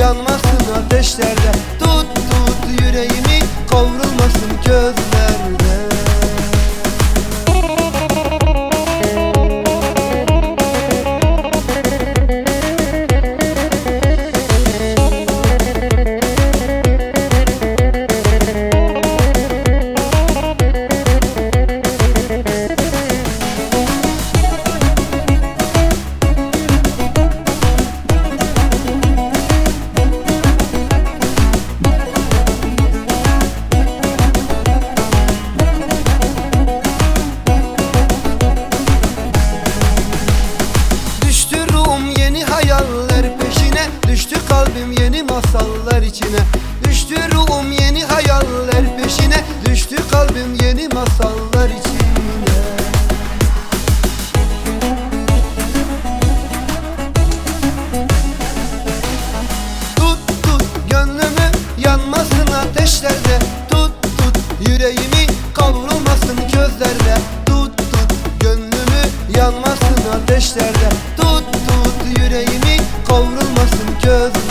yanmasın ateşlerde. Tut tut yüreğimi, kavrulmasın közlerde. Hayaller peşine düştü kalbim, yeni masallar içine. Düştü ruhum yeni hayaller peşine, düştü kalbim yeni masallar içine. Tut tut gönlümü, yanmasın ateşlerde. Tut tut yüreğimi, kavrulmasın közlerde. Tut tut gönlümü, yanmasın ateşlerde. Tut tut yüreğimi, kavrulmasın közlerde.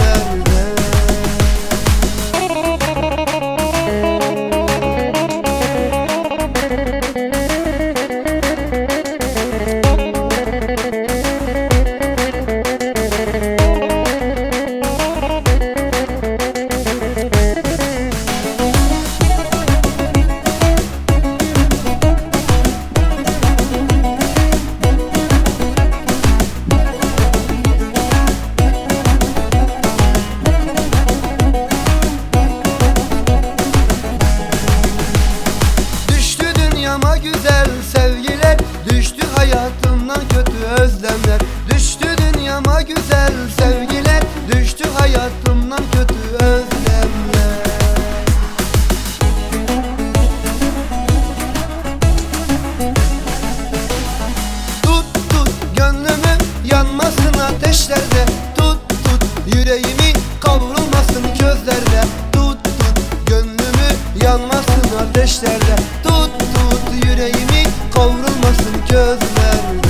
Güzel sevgiler, düştü hayatımdan kötü özlemler. Düştü dünyama güzel sevgiler, düştü hayatımdan kötü özlemler. Tut tut gönlümü, yanmasın ateşlerde. Tut tut yüreğimi, kavrulmasın közlerde. Tut tut gönlümü, yanmasın ateşlerde. Tut tut yüreğimi, kavrulmasın közlerde.